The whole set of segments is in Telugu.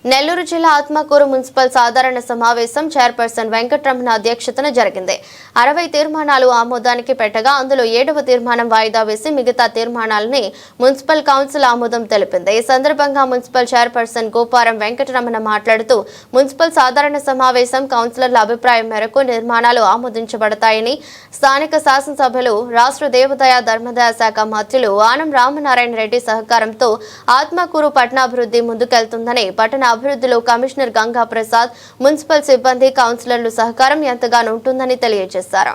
నెల్లూరు జిల్లా ఆత్మకూరు మున్సిపల్ సాధారణ సమావేశం చైర్పర్సన్ వెంకటరమణ అధ్యక్షతన జరిగింది. 60 తీర్మానాలు ఆమోదానికి పెట్టగా అందులో 7వ తీర్మానం వాయిదా వేసి మిగతా తీర్మానాలని మున్సిపల్ కౌన్సిల్ ఆమోదం తెలిపింది. ఈ సందర్భంగా మున్సిపల్ చైర్పర్సన్ గోపారం వెంకటరమణ మాట్లాడుతూ మున్సిపల్ సాధారణ సమావేశం కౌన్సిలర్ల అభిప్రాయం మేరకు నిర్మాణాలు ఆమోదించబడతాయని, స్థానిక శాసనసభ్యులు రాష్ట్ర దేవాదాయ ధర్మాదాయ శాఖ మంత్రులు ఆనం రామనారాయణ రెడ్డి సహకారంతో ఆత్మకూరు పట్టణాభివృద్ధి ముందుకెళ్తుందని, పట్టణ అభివృద్ధిలో కమిషనర్ గంగా ప్రసాద్, మున్సిపల్ సిబ్బంది, కౌన్సిలర్లు సహకారం ఎంతగానో ఉంటుందని తెలియజేశారు.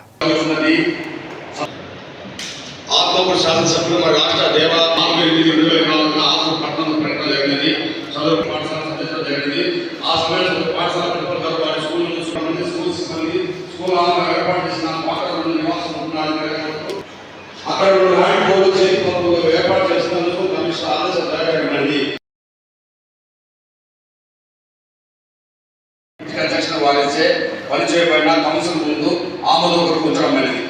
వారిచే పని చేయబడిన కౌన్సిల్ ముందు ఆమోదం కొరకు ఉంచడం అనేది.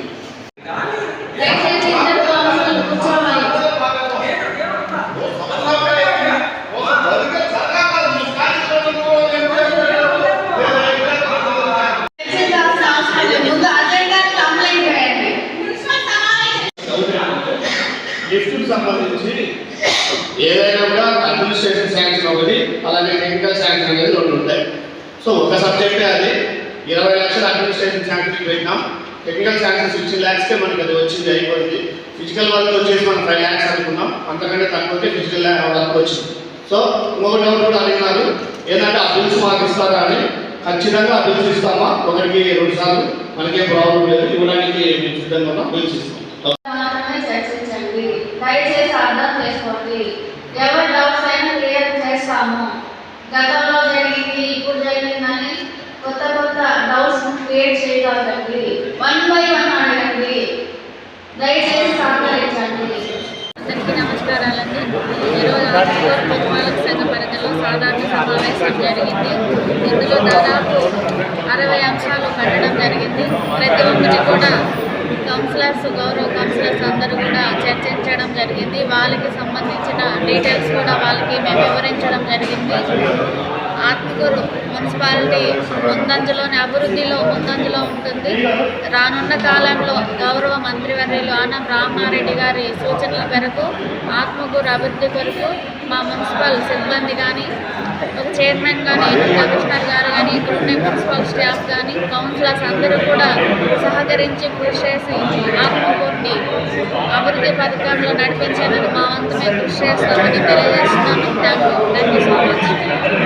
సంబంధించి ఏదైనా కూడా అడ్మినిస్ట్రేషన్ శాంక్షన్ ఒకటి, అలాగే టెక్నికల్ శాంక్షన్ అనేది 2 ఉంటాయి. సో ఒక సబ్జెక్టే అది 20 లక్షల అడ్మినిస్ట్రేషన్ శాంక్షన్ పెట్టినాం. టెక్నికల్ శాంక్షన్ 16 lakhsకే మనకి అది వచ్చింది, అయిపోయింది. ఫిజికల్ వర్క్ వచ్చేసి మనం 5 lakhs అనుకున్నాం, అంతకంటే తక్కువకే ఫిజికల్ వర్క్ వచ్చింది. సో ఇంకొక డౌట్ కూడా అడిగినారు, ఏంటంటే ఆ బిల్స్ మాకు ఇస్తారా అని. ఖచ్చితంగా ఆ బిల్స్ ఇస్తామా, 1కి 2 సార్లు మనకేం ప్రాబ్లం లేదు, ఇవ్వడానికి మేము సిద్ధంగా ఉన్నాం, బిల్స్ ఇస్తాం. దయచేసి అర్థం చేసుకోండి. ఎవరి డౌట్స్ అయినా క్లియర్ చేస్తాము. గతంలో జరిగింది, ఇప్పుడు జరిగిందని కొత్త డౌట్స్ క్రియేట్ చేయగలరండి. 1 by 1 అడగండి. దయచేసి సహకరించండి. అందరికీ నమస్కారాలండి. ఈరోజు ఆత్మకూరు పురపాలక సంఘ పరిధిలో సాధారణ సమావేశం జరిగింది. ఇందులో దాదాపు 60 అంశాలు పెట్టడం జరిగింది. ప్రతి ఒక్కటి కూడా కౌన్సిలర్స్, గౌరవ కౌన్సిలర్స్ అందరూ కూడా చర్చించడం జరిగింది. వాళ్ళకి సంబంధించిన డీటెయిల్స్ కూడా వాళ్ళకి మేము వివరించడం జరిగింది. ఆత్మకూరు మున్సిపాలిటీ అభివృద్ధిలో ముందంజలో ఉంటుంది. రానున్న కాలంలో గౌరవ మంత్రివర్యులు ఆనం రామనారెడ్డి గారి సూచనల మేరకు ఆత్మకూరు అభివృద్ధి కొరకు మా మున్సిపల్ సిబ్బంది కానీ, ఒక చైర్మన్ కానీ, కమిషనర్ గారు కానీ, ఇక్కడున్న మున్సిపల్ స్టాఫ్ కానీ, కౌన్సిలర్స్ అందరూ కూడా సహకరించి కృషి చేసి ఆత్మకూరుని అభివృద్ధి పథకంలో నడిపించేందుకు మా వంతు మేము కృషి చేస్తామని తెలియజేస్తున్నాము. Thank you so much.